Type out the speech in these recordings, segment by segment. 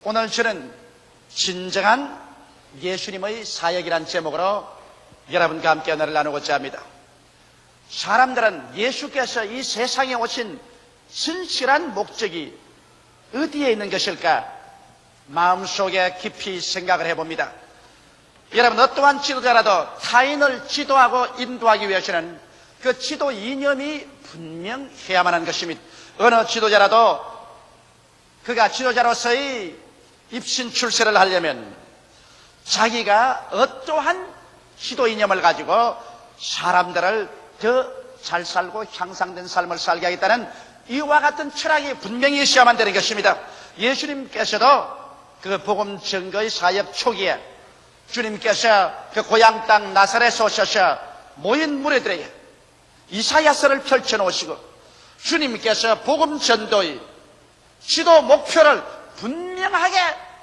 오늘 저는 진정한 예수님의 사역이란 제목으로 여러분과 함께 언어를 나누고자 합니다. 사람들은 예수께서 이 세상에 오신 진실한 목적이 어디에 있는 것일까 마음속에 깊이 생각을 해봅니다. 여러분, 어떠한 지도자라도 타인을 지도하고 인도하기 위해서는 그 지도 이념이 분명해야만 하는 것입니다. 어느 지도자라도 그가 지도자로서의 입신 출세를 하려면 자기가 어떠한 지도 이념을 가지고 사람들을 더 잘 살고 향상된 삶을 살게 하겠다는 이와 같은 철학이 분명히 있어야만 되는 것입니다. 예수님께서도 그 복음 증거의 사역 초기에 주님께서 그 고향 땅 나사렛에 오셔서 모인 무리들에게 이사야서를 펼쳐놓으시고 주님께서 복음 전도의 지도 목표를 분명하게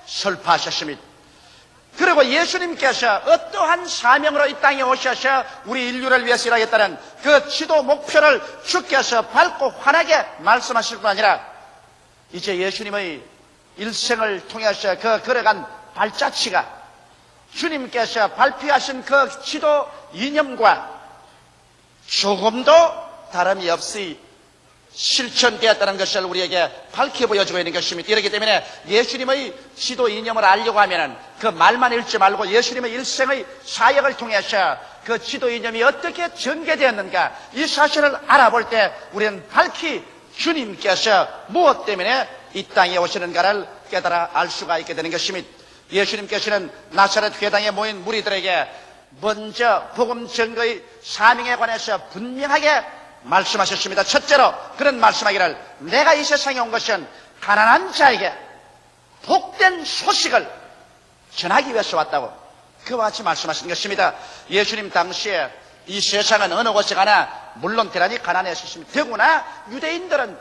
설파하셨습니다. 그리고 예수님께서 어떠한 사명으로 이 땅에 오셔서 우리 인류를 위해서 일하겠다는 그 지도 목표를 주께서 밝고 환하게 말씀하실 뿐 아니라 이제 예수님의 일생을 통해서 그 걸어간 발자취가 주님께서 발표하신 그 지도 이념과 조금도 다름이 없이 실천되었다는 것을 우리에게 밝혀 보여주고 있는 것입니다. 이렇기 때문에 예수님의 지도 이념을 알려고 하면 그 말만 읽지 말고 예수님의 일생의 사역을 통해서 그 지도 이념이 어떻게 전개되었는가 이 사실을 알아볼 때 우리는 밝히 주님께서 무엇 때문에 이 땅에 오시는가를 깨달아 알 수가 있게 되는 것입니다. 예수님께서는 나사렛 회당에 모인 무리들에게 먼저 복음 증거의 사명에 관해서 분명하게 말씀하셨습니다. 첫째로 그런 말씀하기를 내가 이 세상에 온 것은 가난한 자에게 복된 소식을 전하기 위해서 왔다고 그와 같이 말씀하신 것입니다. 예수님 당시에 이 세상은 어느 곳에 가나 물론 대단히 가난했었습니다. 더구나 유대인들은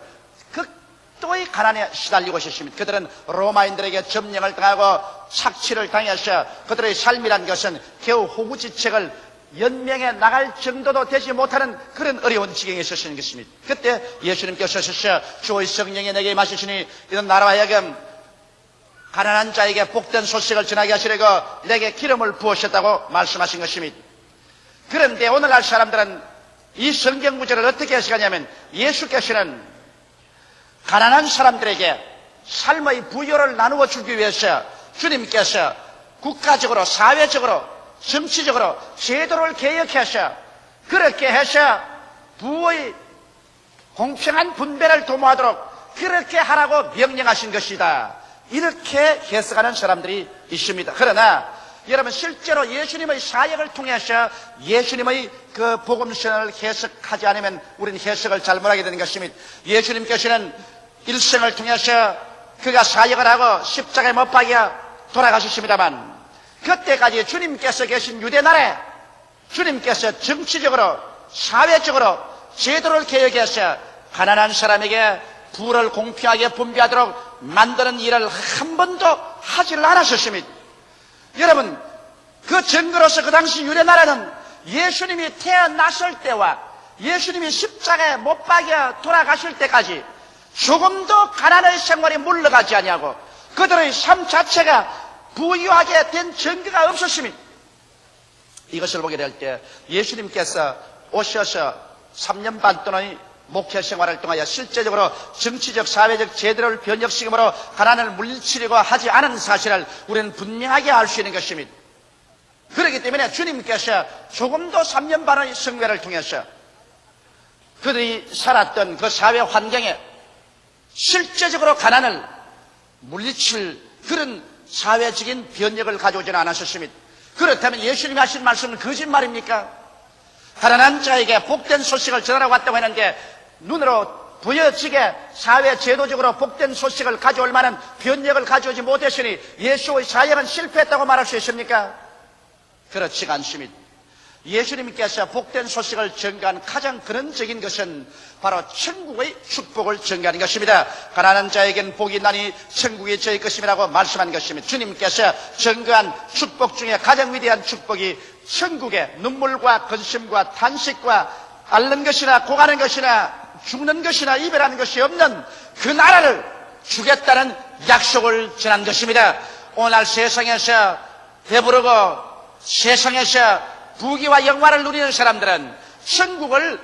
극도의 가난에 시달리고 있었습니다. 그들은 로마인들에게 점령을 당하고 착취를 당해서 그들의 삶이란 것은 겨우 호구지책을 연명에 나갈 정도도 되지 못하는 그런 어려운 지경에 있었는 것입니다. 그때 예수님께서 오셔서 주의 성령이 내게 임하시니 이런 나라와 하여금 가난한 자에게 복된 소식을 전하게 하시려고 내게 기름을 부으셨다고 말씀하신 것입니다. 그런데 오늘날 사람들은 이 성경 구절을 어떻게 해석하냐면 예수께서는 가난한 사람들에게 삶의 부여를 나누어 주기 위해서 주님께서 국가적으로 사회적으로 정치적으로 제도를 개혁해서 그렇게 해서 부의 공평한 분배를 도모하도록 그렇게 하라고 명령하신 것이다. 이렇게 해석하는 사람들이 있습니다. 그러나 여러분 실제로 예수님의 사역을 통해서 예수님의 그 복음선을 해석하지 않으면 우리는 해석을 잘못하게 되는 것입니다. 예수님께서는 일생을 통해서 그가 사역을 하고 십자가에 못 박여 돌아가셨습니다만 그때까지 주님께서 계신 유대나라에 주님께서 정치적으로 사회적으로 제도를 개혁해서 가난한 사람에게 부를 공평하게 분배하도록 만드는 일을 한 번도 하지를 않으셨습니다. 여러분 그 증거로서 그 당시 유대나라는 예수님이 태어났을 때와 예수님이 십자가에 못 박여 돌아가실 때까지 조금도 가난의 생활이 물러가지 아니하고 그들의 삶 자체가 부유하게 된 증거가 없었습니다. 이것을 보게 될 때 예수님께서 오셔서 3년 반 동안의 목회 생활을 통하여 실제적으로 정치적 사회적 제도를 변혁시킴으로 가난을 물리치려고 하지 않은 사실을 우리는 분명하게 알 수 있는 것입니다. 그렇기 때문에 주님께서 조금도 3년 반의 성회를 통해서 그들이 살았던 그 사회 환경에 실제적으로 가난을 물리칠 그런 사회적인 변혁을 가져오지는 않으셨습니다. 그렇다면 예수님이 하신 말씀은 거짓말입니까? 가난한 자에게 복된 소식을 전하라고 왔다고 했는데 눈으로 보여지게 사회 제도적으로 복된 소식을 가져올 만한 변혁을 가져오지 못했으니 예수의 사역은 실패했다고 말할 수 있습니까? 그렇지가 않습니다. 예수님께서 복된 소식을 전가한 가장 근원적인 것은 바로 천국의 축복을 전가하는 것입니다. 가난한 자에겐 복이 있나니 천국이 저희 것임이라고 말씀한 것입니다. 주님께서 전가한 축복 중에 가장 위대한 축복이 천국에 눈물과 근심과 탄식과 앓는 것이나 고가는 것이나 죽는 것이나 이별하는 것이 없는 그 나라를 주겠다는 약속을 전한 것입니다. 오늘 세상에서 배부르고 세상에서 부귀와 영화를 누리는 사람들은 천국을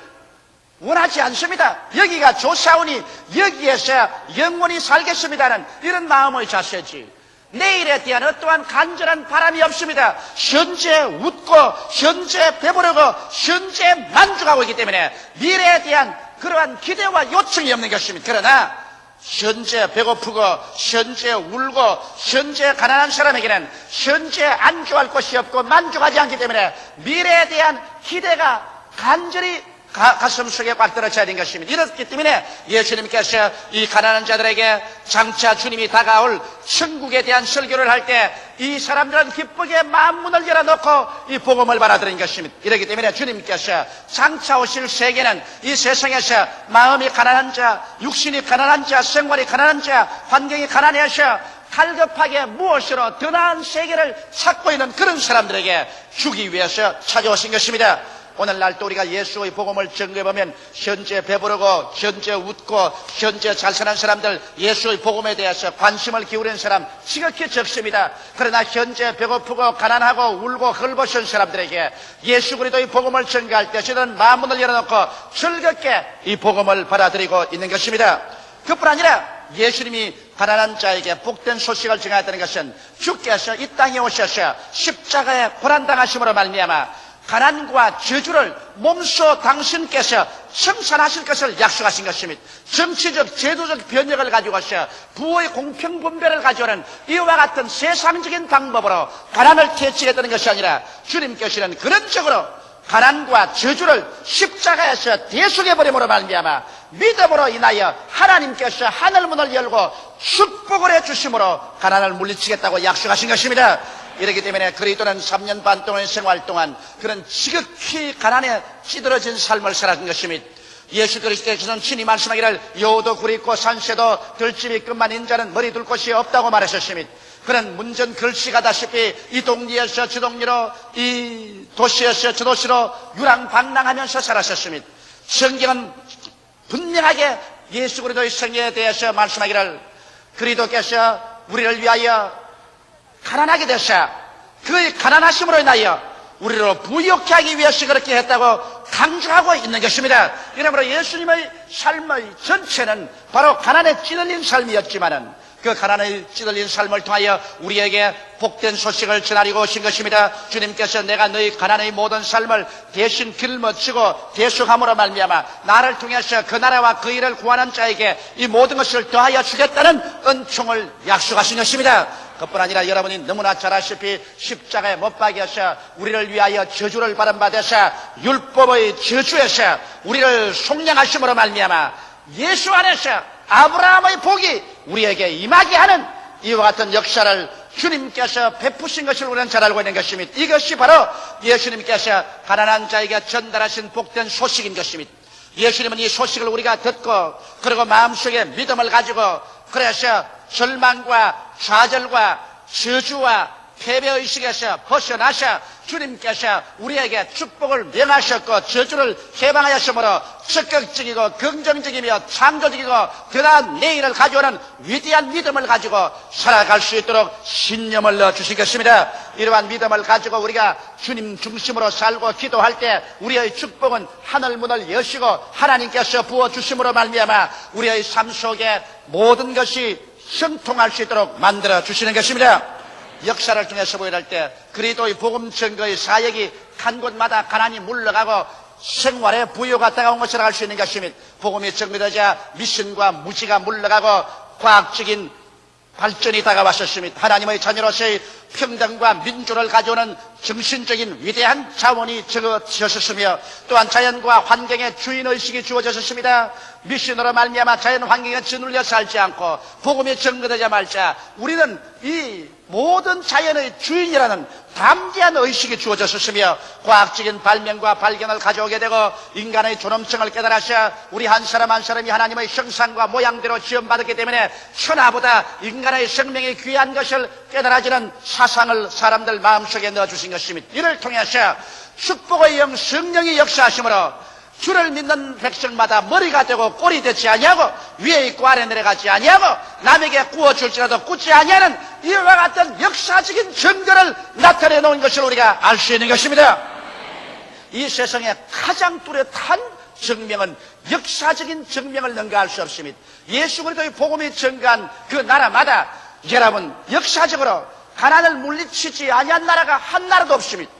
원하지 않습니다. 여기가 좋사오니 여기에서 영원히 살겠습니다는 이런 마음의 자세지, 내일에 대한 어떠한 간절한 바람이 없습니다. 현재 웃고 현재 배부르고 현재 만족하고 있기 때문에 미래에 대한 그러한 기대와 요청이 없는 것입니다. 그러나 현재 배고프고 현재 울고 현재 가난한 사람에게는 현재 안주할 것이 없고 만족하지 않기 때문에 미래에 대한 기대가 간절히 가슴 속에 꽉 들어쳐야 되는 것입니다. 이렇기 때문에 예수님께서 이 가난한 자들에게 장차 주님이 다가올 천국에 대한 설교를 할 때 이 사람들은 기쁘게 마음 문을 열어놓고 이 복음을 받아들인 것입니다. 이렇기 때문에 주님께서 장차 오실 세계는 이 세상에서 마음이 가난한 자, 육신이 가난한 자, 생활이 가난한 자, 환경이 가난해서 갈급하게 무엇으로 더 나은 세계를 찾고 있는 그런 사람들에게 주기 위해서 찾아오신 것입니다. 오늘날 또 우리가 예수의 복음을 전개해보면 현재 배부르고 현재 웃고 현재 잘 사는 사람들, 예수의 복음에 대해서 관심을 기울이는 사람 지극히 적습니다. 그러나 현재 배고프고 가난하고 울고 헐벗은 사람들에게 예수 그리스도의 복음을 전개할 때 저는 마음문을 열어놓고 즐겁게 이 복음을 받아들이고 있는 것입니다. 그뿐 아니라 예수님이 가난한 자에게 복된 소식을 전하였다는 것은 주께서 이 땅에 오셔서 십자가에 고난당하심으로 말미암아 가난과 저주를 몸소 당신께서 청산하실 것을 약속하신 것입니다. 정치적, 제도적 변혁을 가지고서 부의 공평분배를 가져오는 이와 같은 세상적인 방법으로 가난을 퇴치했다는 것이 아니라 주님께서는 그런 쪽으로 가난과 저주를 십자가에서 대속해버림으로 말미암아 믿음으로 인하여 하나님께서 하늘문을 열고 축복을 해주심으로 가난을 물리치겠다고 약속하신 것입니다. 이렇기 때문에 그리스도는 3년 반 동안의 생활 동안 그런 지극히 가난에 찌들어진 삶을 살아간 것입니다. 예수 그리스도께서는 친히 말씀하기를 여우도 굴이 있고 산새도 들짐이 끝만 인자는 머리 둘 곳이 없다고 말하셨습니다. 그는 문전 글씨가다시피 이 동리에서 저 동리로 이 도시에서 저 도시로 유랑방랑하면서 살았었습니다. 성경은 분명하게 예수 그리스도의 생애에 대해서 말씀하기를 그리스도께서 우리를 위하여 가난하게 되셔 그의 가난하심으로 인하여 우리로 부유케 하기 위해서 그렇게 했다고 강조하고 있는 것입니다. 이러므로 예수님의 삶의 전체는 바로 가난에 찌들린 삶이었지만은 그 가난에 찌들린 삶을 통하여 우리에게 복된 소식을 전하려고 오신 것입니다. 주님께서 내가 너희 가난의 모든 삶을 대신 길머치고 대속함으로 말미암아 나를 통해서 그 나라와 그 일을 구하는 자에게 이 모든 것을 더하여 주겠다는 은총을 약속하신 것입니다. 그뿐 아니라 여러분이 너무나 잘 아시피 십자가에 못 박여서 우리를 위하여 저주를 받아서 율법의 저주에서 우리를 속량하심으로 말미암아 예수 안에서 아브라함의 복이 우리에게 임하게 하는 이와 같은 역사를 주님께서 베푸신 것을 우리는 잘 알고 있는 것입니다. 이것이 바로 예수님께서 가난한 자에게 전달하신 복된 소식인 것입니다. 예수님은 이 소식을 우리가 듣고 그리고 마음속에 믿음을 가지고 그래서 절망과 좌절과 저주와 패배의식에서 벗어나셔 주님께서 우리에게 축복을 명하셨고 저주를 해방하였으므로 적극적이고 긍정적이며 창조적이고 더 나은 내일을 가져오는 위대한 믿음을 가지고 살아갈 수 있도록 신념을 넣어주신 것입니다. 이러한 믿음을 가지고 우리가 주님 중심으로 살고 기도할 때 우리의 축복은 하늘문을 여시고 하나님께서 부어주심으로 말미암아 우리의 삶 속에 모든 것이 형통할 수 있도록 만들어 주시는 것입니다. 역사를 통해서 보여할 때 그리스도의 복음 증거의 사역이 한 곳마다 가난이 물러가고 생활의 부유가 다가온 것을 알 수 있는 것입니다. 복음이 증거되자 미신과 무지가 물러가고 과학적인 발전이 다가왔었습니다. 하나님의 자녀로서의 평등과 민주를 가져오는 정신적인 위대한 자원이 적어졌었으며 또한 자연과 환경의 주인의식이 주어졌었습니다. 미신으로 말미암아 자연 환경에 짓눌려 살지 않고 복음이 증거되자마자 우리는 이 모든 자연의 주인이라는 담대한 의식이 주어졌었으며 과학적인 발명과 발견을 가져오게 되고 인간의 존엄성을 깨달아서 우리 한 사람 한 사람이 하나님의 형상과 모양대로 지음받았기 때문에 천하보다 인간의 생명이 귀한 것을 깨달아지는 사상을 사람들 마음속에 넣어주신 것입니다. 이를 통해서 축복의 영 성령이 역사하심으로 주를 믿는 백성마다 머리가 되고 꼴이 되지 아니하고 위에 있고 아래 내려가지 아니하고 남에게 구워줄지라도 굳지 아니하는 이와 같은 역사적인 증거를 나타내 놓은 것을 우리가 알 수 있는 것입니다. 이 세상에 가장 뚜렷한 증명은 역사적인 증명을 능가할 수 없습니다. 예수 그리스도의 복음이 증가한 그 나라마다 여러분 역사적으로 가난을 물리치지 아니한 나라가 한 나라도 없습니다.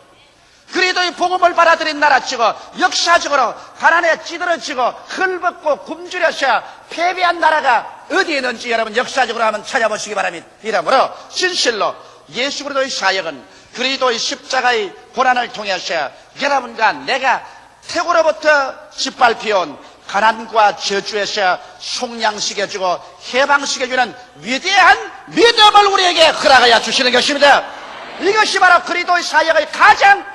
그리스도의 복음을 받아들인 나라치고 역사적으로 가난에 찌들어지고 헐벗고 굶주려서 패배한 나라가 어디에 있는지 여러분 역사적으로 한번 찾아보시기 바랍니다. 이러므로 진실로 예수 그리스도의 사역은 그리스도의 십자가의 고난을 통해서 여러분과 내가 태고로부터 짓밟혀온 가난과 저주에서 속량시켜주고 해방시켜주는 위대한 믿음을 우리에게 허락하여 주시는 것입니다. 이것이 바로 그리스도의 사역의 가장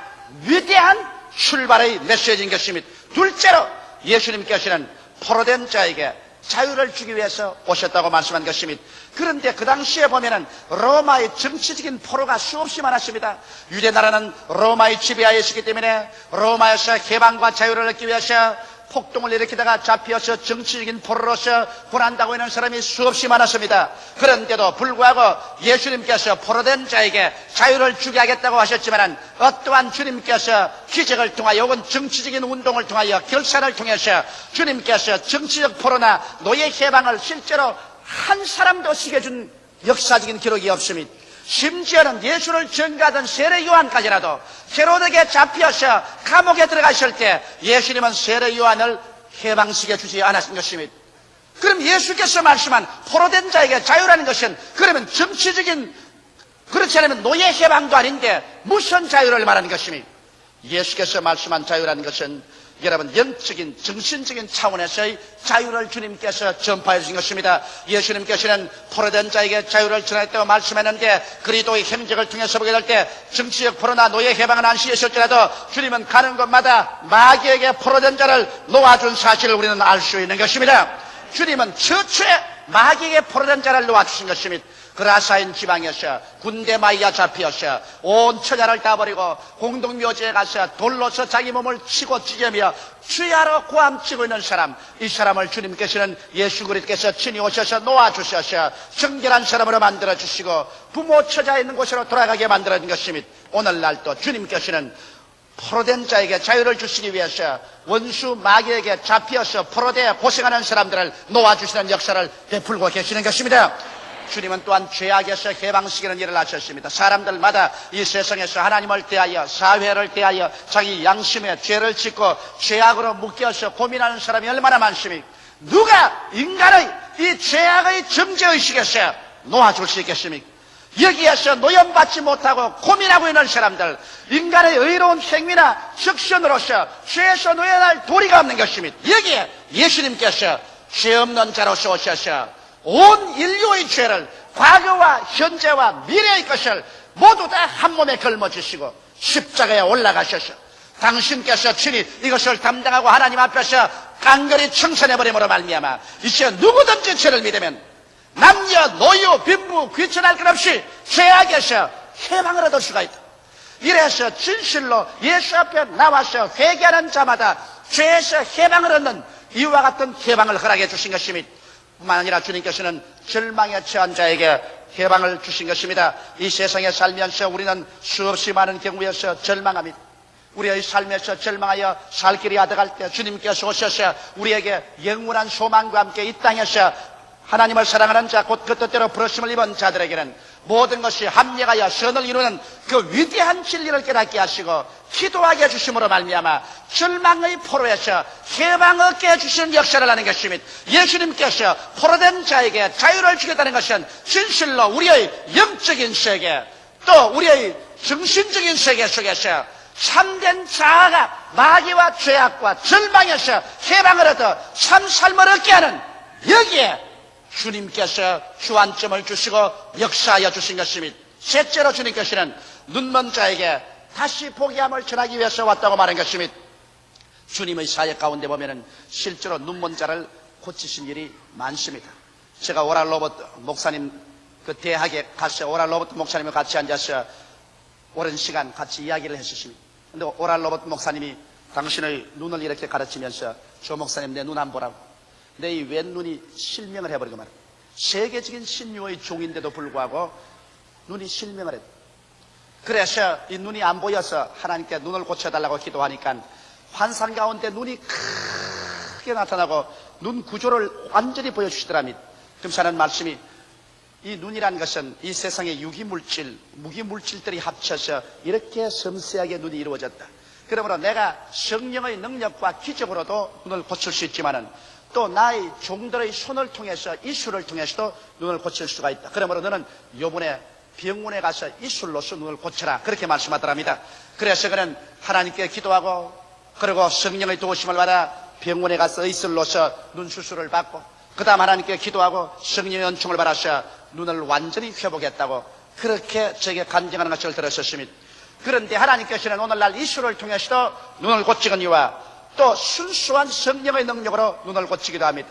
위대한 출발의 메시지인 것입니다. 둘째로 예수님께서는 포로된 자에게 자유를 주기 위해서 오셨다고 말씀한 것입니다. 그런데 그 당시에 보면은 로마의 정치적인 포로가 수없이 많았습니다. 유대 나라는 로마의 지배하에 있었기 때문에 로마에서 해방과 자유를 얻기 위해서 폭동을 일으키다가 잡혀서 정치적인 포로로서 고난당하고 있는 사람이 수없이 많았습니다. 그런데도 불구하고 예수님께서 포로된 자에게 자유를 주게 하겠다고 하셨지만 어떠한 주님께서 기적을 통하여 혹은 정치적인 운동을 통하여 결산을 통해서 주님께서 정치적 포로나 노예 해방을 실제로 한 사람도 시켜준 역사적인 기록이 없습니다. 심지어는 예수를 전가하던 세례 요한까지라도 헤로드에게 잡혀서 감옥에 들어가실 때 예수님은 세례 요한을 해방시켜 주지 않았던 것입니다. 그럼 예수께서 말씀한 포로된 자에게 자유라는 것은 그러면 정치적인 그렇지 않으면 노예 해방도 아닌데 무슨 자유를 말하는 것입니까? 예수께서 말씀한 자유라는 것은 여러분 영적인 정신적인 차원에서의 자유를 주님께서 전파해 주신 것입니다. 예수님께서는 포로된 자에게 자유를 전하였다고 말씀했는데 그리스도의 행적을 통해서 보게 될 때 정치적 포로나 노예 해방은 안 시켰을지라도 주님은 가는 곳마다 마귀에게 포로된 자를 놓아준 사실을 우리는 알 수 있는 것입니다. 주님은 처처에 마귀에게 포로된 자를 놓아주신 것입니다. 그라사인 지방에서 군대 마이가 잡혀서 온 처자를 다 버리고 공동묘지에 가서 돌로서 자기 몸을 치고 찢으며 주야로 고함치고 있는 사람, 이 사람을 주님께서는 예수 그리스도께서 친히 오셔서 놓아주셔서 정결한 사람으로 만들어주시고 부모 처자 있는 곳으로 돌아가게 만들어준 것입니다. 오늘날도 주님께서는 포로된 자에게 자유를 주시기 위해서 원수 마귀에게 잡혀서 포로되어 고생하는 사람들을 놓아주시는 역사를 베풀고 계시는 것입니다. 주님은 또한 죄악에서 해방시키는 일을 하셨습니다. 사람들마다 이 세상에서 하나님을 대하여 사회를 대하여 자기 양심에 죄를 짓고 죄악으로 묶여서 고민하는 사람이 얼마나 많습니까? 누가 인간의 이 죄악의 정죄의식에서 놓아줄 수 있겠습니까? 여기에서 노염받지 못하고 고민하고 있는 사람들, 인간의 의로운 행위나 적선으로서 죄에서 놓여날 도리가 없는 것입니다. 여기에 예수님께서 죄 없는 자로서 오셔서 온 인류의 죄를 과거와 현재와 미래의 것을 모두 다 한 몸에 걸머주시고 십자가에 올라가셔서 당신께서 친히 이것을 담당하고 하나님 앞에서 깡그리 청산해버림으로 말미암아 이제 누구든지 죄를 믿으면 남녀, 노유, 빈부, 귀천할 것 없이 죄악에서 해방을 얻을 수가 있다. 이래서 진실로 예수 앞에 나와서 회개하는 자마다 죄에서 해방을 얻는 이와 같은 해방을 허락해 주신 것입니다. 뿐만 아니라 주님께서는 절망에 처한 자에게 해방을 주신 것입니다. 이 세상에 살면서 우리는 수없이 많은 경우에서 절망합니다. 우리의 삶에서 절망하여 살 길이 아득할 때 주님께서 오셔서 우리에게 영원한 소망과 함께 이 땅에서 하나님을 사랑하는 자, 곧 그 뜻대로 부르심을 입은 자들에게는 모든 것이 합력하여 선을 이루는 그 위대한 진리를 깨닫게 하시고 기도하게 해주심으로 말미암아 절망의 포로에서 해방 얻게 해주시는 역사를 하는 것입니다. 예수님께서 포로된 자에게 자유를 주겠다는 것은 진실로 우리의 영적인 세계 또 우리의 정신적인 세계 속에서 참된 자아가 마귀와 죄악과 절망에서 해방을 얻어 참 삶을 얻게 하는 여기에 주님께서 주안점을 주시고 역사하여 주신 것입니다. 셋째로 주님께서는 눈먼 자에게 다시 보게 함을 전하기 위해서 왔다고 말한 것입니다. 주님의 사역 가운데 보면은 실제로 눈먼 자를 고치신 일이 많습니다. 제가 오랄 로버트 목사님 그 대학에 가서 오랄 로버트 목사님과 같이 앉아서 오랜 시간 같이 이야기를 했었습니다. 근데 오랄 로버트 목사님이 당신의 눈을 이렇게 가르치면서 조 목사님 내 눈 안 보라고. 내 이 왼눈이 실명을 해버리고 말이야. 세계적인 신유의 종인데도 불구하고 눈이 실명을 했다. 그래서 이 눈이 안 보여서 하나님께 눈을 고쳐달라고 기도하니까 환상 가운데 눈이 크게 나타나고 눈 구조를 완전히 보여주시더랍니다. 금사는 말씀이 이 눈이란 것은 이 세상의 유기물질, 무기물질들이 합쳐서 이렇게 섬세하게 눈이 이루어졌다. 그러므로 내가 성령의 능력과 기적으로도 눈을 고칠 수 있지만은 또 나의 종들의 손을 통해서 이술을 통해서도 눈을 고칠 수가 있다. 그러므로 너는 요번에 병원에 가서 이술로서 눈을 고쳐라. 그렇게 말씀하더랍니다. 그래서 그는 하나님께 기도하고 그리고 성령의 도우심을 받아 병원에 가서 이술로서 눈 수술을 받고 그 다음 하나님께 기도하고 성령의 은총을 받아서 눈을 완전히 회복했다고 그렇게 제게 간증하는 것을 들었었습니다. 그런데 하나님께서는 오늘날 이술을 통해서도 눈을 고치거니와 또 순수한 성령의 능력으로 눈을 고치기도 합니다.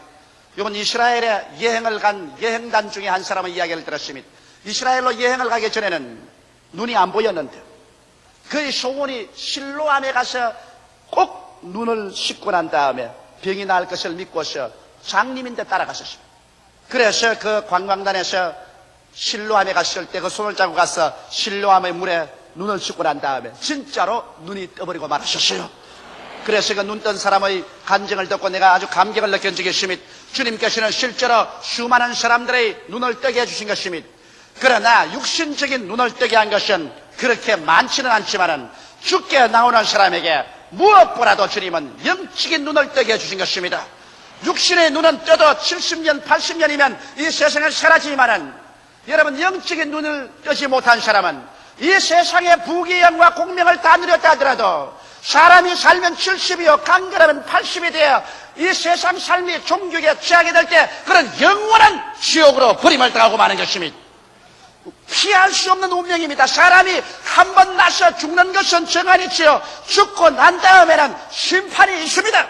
이번 이스라엘에 여행을 간 여행단 중에 한 사람의 이야기를 들었습니다. 이스라엘로 여행을 가기 전에는 눈이 안 보였는데 그의 소원이 실로암에 가서 꼭 눈을 씻고 난 다음에 병이 나을 것을 믿고서 장님인데 따라갔었습니다. 그래서 그 관광단에서 실로암에 갔을 때 그 손을 잡고 가서 실로암의 물에 눈을 씻고 난 다음에 진짜로 눈이 떠버리고 말았었어요. 그래서 그 눈 뜬 사람의 간증을 듣고 내가 아주 감격을 느낀 적이 있습니다. 주님께서는 실제로 수많은 사람들의 눈을 뜨게 해주신 것입니다. 그러나 육신적인 눈을 뜨게 한 것은 그렇게 많지는 않지만은 죽게 나오는 사람에게 무엇보다도 주님은 영적인 눈을 뜨게 해주신 것입니다. 육신의 눈은 떠도 70년, 80년이면 이 세상을 사라지지만은 여러분 영적인 눈을 뜨지 못한 사람은 이 세상의 부귀영화 공명을 다 누렸다 하더라도 사람이 살면 70이요 강결하면 80이 되어 이 세상 삶이 종교에 취하게 될 때 그런 영원한 지옥으로 버림을 당하고 마는 것입니다. 피할 수 없는 운명입니다. 사람이 한 번 나서 죽는 것은 정한이지요. 죽고 난 다음에는 심판이 있습니다.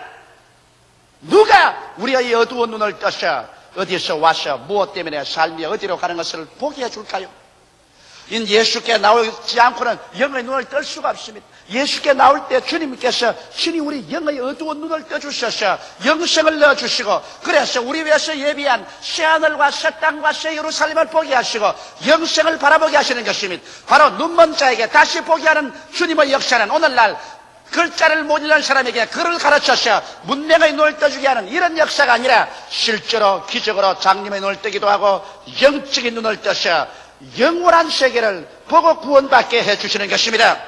누가 우리의 어두운 눈을 떠서 어디서 와서 무엇 때문에 삶이 어디로 가는 것을 보게 해줄까요? 예수께 나오지 않고는 영의 눈을 뜰 수가 없습니다. 예수께 나올 때 주님께서 신이 우리 영의 어두운 눈을 떠주셔서 영생을 넣어주시고 그래서 우리 위해서 예비한 새하늘과 새 땅과 새 예루살렘을 보게 하시고 영생을 바라보게 하시는 것입니다. 바로 눈먼 자에게 다시 보게 하는 주님의 역사는 오늘날 글자를 못 읽는 사람에게 글을 가르쳐서 문명의 눈을 떠주게 하는 이런 역사가 아니라 실제로 기적으로 장님의 눈을 뜨기도 하고 영적인 눈을 떠서 영원한 세계를 보고 구원받게 해주시는 것입니다.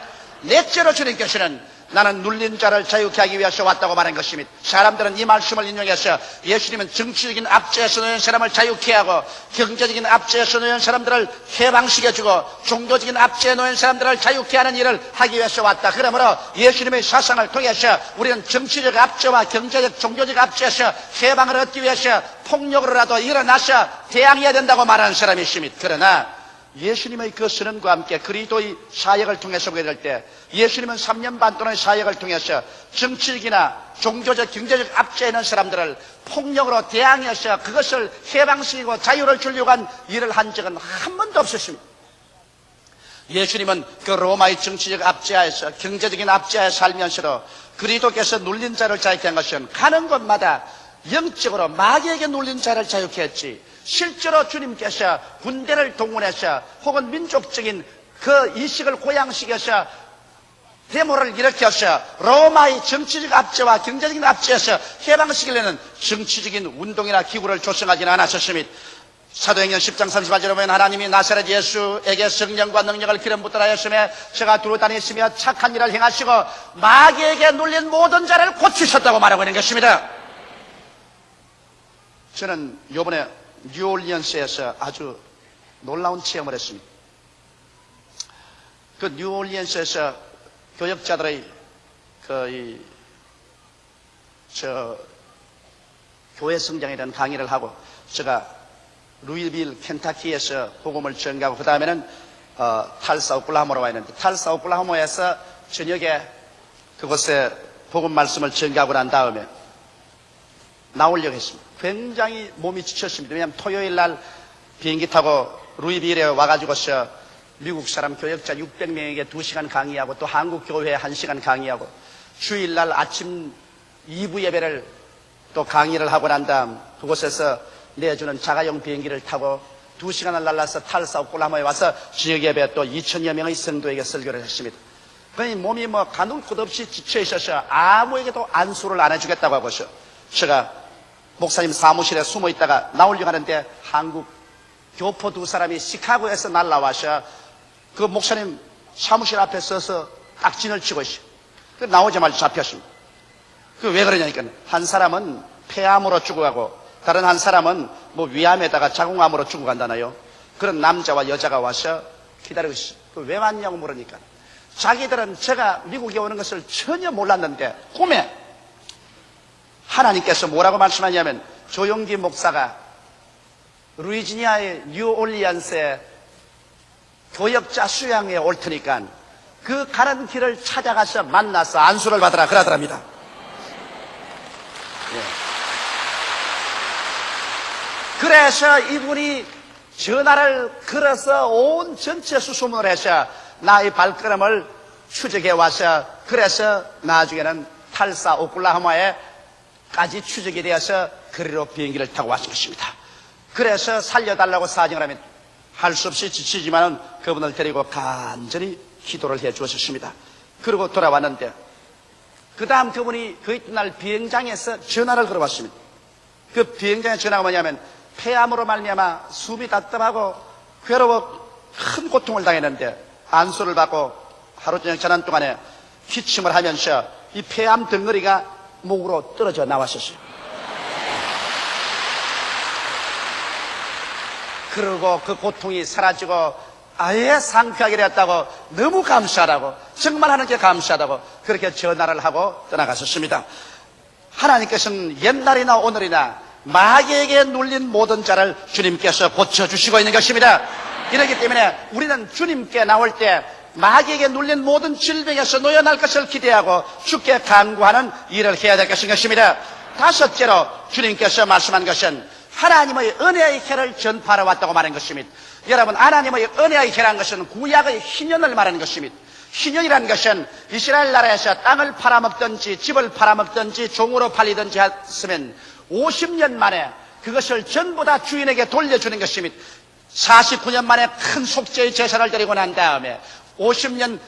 넷째로 주님께서는 나는 눌린 자를 자유케 하기 위해서 왔다고 말한 것입니다. 사람들은 이 말씀을 인용해서 예수님은 정치적인 압제에서 놓인 사람을 자유케 하고 경제적인 압제에서 놓인 사람들을 해방시켜주고 종교적인 압제에 놓인 사람들을 자유케 하는 일을 하기 위해서 왔다. 그러므로 예수님의 사상을 통해서 우리는 정치적 압제와 경제적 종교적 압제에서 해방을 얻기 위해서 폭력으로라도 일어나서 대항해야 된다고 말하는 사람이 있습니다. 그러나 예수님의 그 선언과 함께 그리스도의 사역을 통해서 보게 될 때 예수님은 3년 반 동안의 사역을 통해서 정치적이나 종교적 경제적 압제에 있는 사람들을 폭력으로 대항해서 그것을 해방시키고 자유를 주려고 한 일을 한 적은 한 번도 없었습니다. 예수님은 그 로마의 정치적 압제하에서 경제적인 압제하에 살면서도 그리스도께서 눌린 자를 자유케 한 것은 가는 곳마다 영적으로 마귀에게 눌린 자를 자유케 했지 실제로 주님께서 군대를 동원해서 혹은 민족적인 그 이식을 고양시켜서 데모를 일으켜서 로마의 정치적 압제와 경제적인 압제에서 해방시키려는 정치적인 운동이나 기구를 조성하지는 않았었습니다. 사도행전 10장 38절에 보면 하나님이 나사렛 예수에게 성령과 능력을 기름 붓더라 하였으며 저가 두루 다니시며 착한 일을 행하시고 마귀에게 눌린 모든 자를 고치셨다고 말하고 있는 것입니다. 저는 이번에 뉴올리언스에서 아주 놀라운 체험을 했습니다. 그 뉴올리언스에서 교역자들의 교회 성장에 대한 강의를 하고 제가 루이빌 켄타키에서 복음을 전가하고 그 다음에는 탈사 오클라호마로 와 있는데 탈사 오클라호마에서 저녁에 그곳에 복음 말씀을 전가하고 난 다음에 나오려고 했습니다. 굉장히 몸이 지쳤습니다. 왜냐하면 토요일 날 비행기 타고 루이빌에 와가지고서 미국 사람 교역자 600명에게 2시간 강의하고 또 한국 교회에 1시간 강의하고 주일날 아침 2부 예배를 또 강의를 하고 난 다음 그곳에서 내주는 자가용 비행기를 타고 2시간을 날라서 탈사 오클라호마에 와서 지역 예배 또 2,000여 명의 성도에게 설교를 했습니다. 그러니 몸이 가눌 것 없이 지쳐 있어서 아무에게도 안수를 안 해주겠다고 하고서 제가 목사님 사무실에 숨어 있다가 나오려고 하는데 한국 교포 2사람이 시카고에서 날라와서 그 목사님 사무실 앞에 서서 딱진을 치고 있어요. 그 나오자마자 잡혔습니다. 그 왜 그러냐니까 한 사람은 폐암으로 죽어가고 다른 한 사람은 위암에다가 자궁암으로 죽어간다나요. 그런 남자와 여자가 와서 기다리고 있어요. 왜 왔냐고 물으니까 자기들은 제가 미국에 오는 것을 전혀 몰랐는데 꿈에 하나님께서 뭐라고 말씀하냐면 조용기 목사가 루이지니아의 뉴올리언스에 교역자 수양회에 올 테니까 그 가는 길을 찾아가서 만나서 안수를 받으라 그러더랍니다. 예. 그래서 이분이 전화를 걸어서 온 전체 수소문을 해서 나의 발걸음을 추적해 와서 그래서 나중에는 탈사 오클라호마에까지 추적이 되어서 거리로 비행기를 타고 왔을 것입니다. 그래서 살려달라고 사정을 하면 할 수 없이 지치지만은 그분을 데리고 간절히 기도를 해 주었습니다. 그리고 돌아왔는데 그 다음 그분이 그 이튿날 비행장에서 전화를 걸어왔습니다. 그 비행장의 전화가 뭐냐면 폐암으로 말미암아 숨이 답답하고 괴로워 큰 고통을 당했는데 안수를 받고 하루 저녁 지난 동안에 기침을 하면서 이 폐암 덩어리가 목으로 떨어져 나왔었어요. 그리고 그 고통이 사라지고 아예 상쾌하게 되었다고 너무 감사하다고 정말 하나님께 감사하다고 그렇게 전화를 하고 떠나갔었습니다. 하나님께서는 옛날이나 오늘이나 마귀에게 눌린 모든 자를 주님께서 고쳐주시고 있는 것입니다. 이렇기 때문에 우리는 주님께 나올 때 마귀에게 눌린 모든 질병에서 놓여날 것을 기대하고 주께 간구하는 일을 해야 될 것입니다. 다섯째로 주님께서 말씀한 것은 하나님의 은혜의 해를 전파하러 왔다고 말한 것입니다. 여러분, 하나님의 은혜의 해라는 것은 구약의 희년을 말하는 것입니다. 희년이라는 것은 이스라엘 나라에서 땅을 팔아먹든지 집을 팔아먹든지 종으로 팔리든지 했으면 50년 만에 그것을 전부 다 주인에게 돌려주는 것입니다. 49년 만에 큰 속죄의 제사를 드리고 난 다음에 50년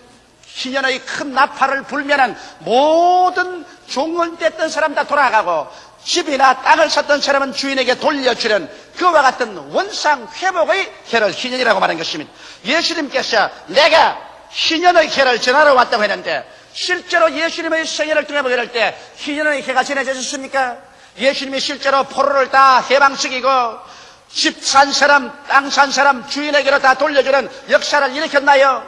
희년의 큰 나팔을 불면은 모든 종을 뗐던 사람 다 돌아가고 집이나 땅을 샀던 사람은 주인에게 돌려주는 그와 같은 원상 회복의 해를 희년이라고 말한 것입니다. 예수님께서 내가 희년의 해를 전하러 왔다고 했는데 실제로 예수님의 생애를 통해 볼 때 희년의 해가 전해졌습니까? 예수님이 실제로 포로를 다 해방시키고 집 산 사람, 땅 산 사람 주인에게로 다 돌려주는 역사를 일으켰나요?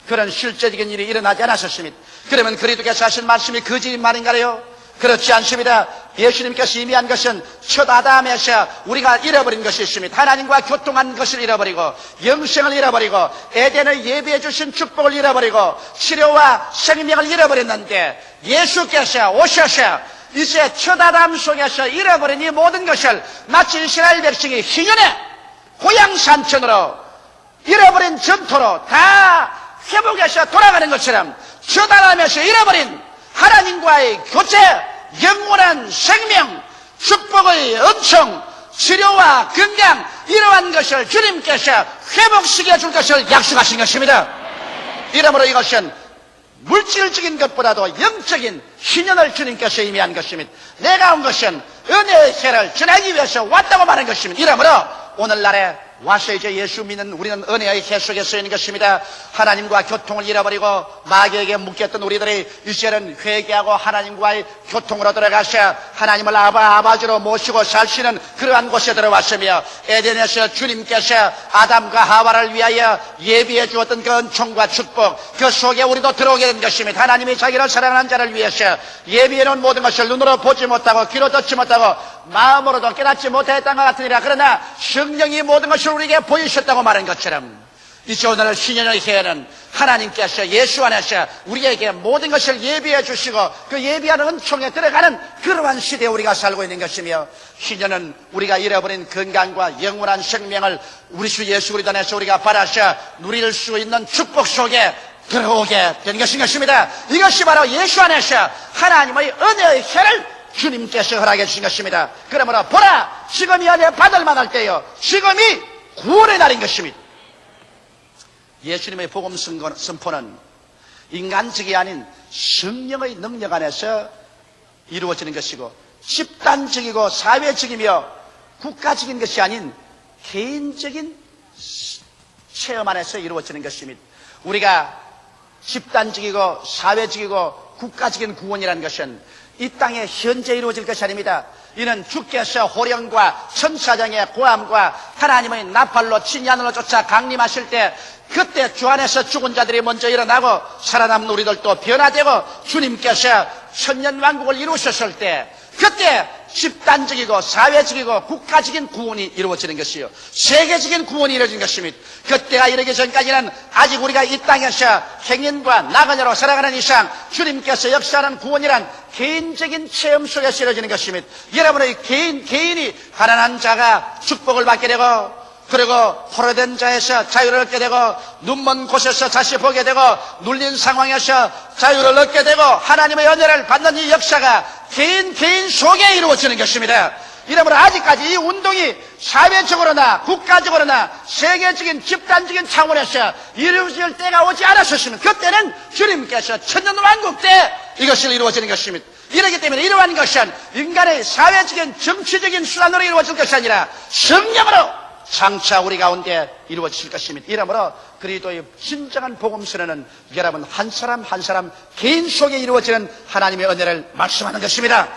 그런 실제적인 일이 일어나지 않았었습니다. 그러면 그리스도께서 하신 말씀이 거짓말인가요? 그렇지 않습니다. 예수님께서 이미 한 것은 첫 아담에서 우리가 잃어버린 것이 있습니다. 하나님과 교통한 것을 잃어버리고 영생을 잃어버리고 에덴을 예비해 주신 축복을 잃어버리고 치료와 생명을 잃어버렸는데 예수께서 오셔서 이제 첫 아담 속에서 잃어버린 이 모든 것을 마치 이스라엘 백성이 희년에 고향 산천으로 잃어버린 전토로 다 회복해서 돌아가는 것처럼 첫 아담에서 잃어버린 하나님과의 교제, 영원한 생명, 축복의 은총, 치료와 건강 이러한 것을 주님께서 회복시켜 줄 것을 약속하신 것입니다. 이러므로 이것은 물질적인 것보다도 영적인 희년을 주님께서 의미한 것입니다. 내가 온 것은 은혜의 해를 전하기 위해서 왔다고 말하는 것입니다. 이러므로 오늘날에 와서 이제 예수 믿는 우리는 은혜의 해 속에 서 있는 것입니다. 하나님과 교통을 잃어버리고 마귀에게 묶였던 우리들이 이제는 회개하고 하나님과의 교통으로 들어가서 하나님을 아버지로 모시고 살 수 있는 그러한 곳에 들어왔으며 에덴에서 주님께서 아담과 하와를 위하여 예비해 주었던 그 은총과 축복 그 속에 우리도 들어오게 된 것입니다. 하나님이 자기를 사랑하는 자를 위해서 예비해 놓은 모든 것을 눈으로 보지 못하고 귀로 듣지 못하고 마음으로도 깨닫지 못했던 것 같으니라. 그러나 성령이 모든 것을 우리에게 보이셨다고 말한 것처럼 이제 오늘 신년의 해에는 하나님께서 예수 안에서 우리에게 모든 것을 예비해 주시고 그 예비하는 은총에 들어가는 그러한 시대에 우리가 살고 있는 것이며 신년은 우리가 잃어버린 건강과 영원한 생명을 우리 주 예수 그리스도 안에서 우리가 받아서 누릴 수 있는 축복 속에 들어오게 된 것입니다. 이것이 바로 예수 안에서 하나님의 은혜의 혜를 주님께서 허락해 주신 것입니다. 그러므로 보라, 지금이 은혜 받을 만할 때요, 지금이 구원의 날인 것입니다. 예수님의 복음 선포는 인간적이 아닌 성령의 능력 안에서 이루어지는 것이고, 집단적이고 사회적이며 국가적인 것이 아닌 개인적인 체험 안에서 이루어지는 것입니다. 우리가 집단적이고 사회적이고 국가적인 구원이라는 것은 이 땅에 현재 이루어질 것이 아닙니다. 이는 주께서 호령과 천사장의 고함과 하나님의 나팔로 진이 하늘로 쫓아 강림하실 때, 그때 주 안에서 죽은 자들이 먼저 일어나고 살아남은 우리들도 변화되고 주님께서 천년왕국을 이루셨을 때, 그때 집단적이고 사회적이고 국가적인 구원이 이루어지는 것이요, 세계적인 구원이 이루어지는 것입니다. 그때가 이르기 전까지는 아직 우리가 이 땅에서 행인과 나그네로 살아가는 이상 주님께서 역사하는 구원이란 개인적인 체험 속에서 이루어지는 것입니다. 여러분의 개인이 가난한 자가 축복을 받게 되고, 그리고 포로된 자에서 자유를 얻게 되고, 눈먼 곳에서 다시 보게 되고, 눌린 상황에서 자유를 얻게 되고, 하나님의 은혜를 받는 이 역사가 개인 속에 이루어지는 것입니다. 이러므로 아직까지 이 운동이 사회적으로나 국가적으로나 세계적인 집단적인 차원에서 이루어질 때가 오지 않았었으면, 그때는 주님께서 천년왕국 때 이것이 이루어지는 것입니다. 이렇기 때문에 이러한 것은 인간의 사회적인 정치적인 수단으로 이루어질 것이 아니라 성령으로 장차 우리 가운데 이루어질 것입니다. 이러므로 그리스도의 진정한 복음 선언은 여러분 한 사람 한 사람 개인 속에 이루어지는 하나님의 은혜를 말씀하는 것입니다.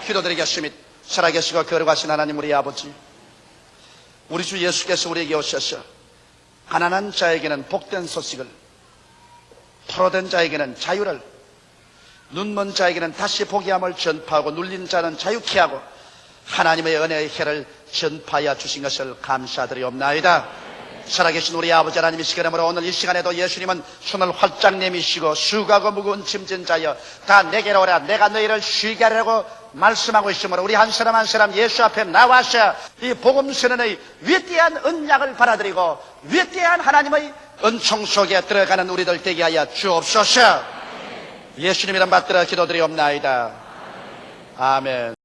기도드리겠습니다. 살아계시고 거룩하신 하나님 우리 아버지, 우리 주 예수께서 우리에게 오셔서 가난한 자에게는 복된 소식을, 포로된 자에게는 자유를, 눈먼 자에게는 다시 보게 함을 전파하고, 눌린 자는 자유케 하고 하나님의 은혜의 혜를 전파하여 주신 것을 감사드리옵나이다. 살아계신 우리 아버지 하나님, 이 시간으로 오늘 이 시간에도 예수님은 손을 활짝 내미시고 수고하고 무거운 짐진 자여 다 내게로 오라, 내가 너희를 쉬게 하려고 말씀하고 있으므로 우리 한 사람 한 사람 예수 앞에 나와서 이 복음 선언의 위대한 언약을 받아들이고 위대한 하나님의 은총 속에 들어가는 우리들 되게 하여 주옵소서. 예수님 이름 받들어 기도드리옵나이다. 아멘.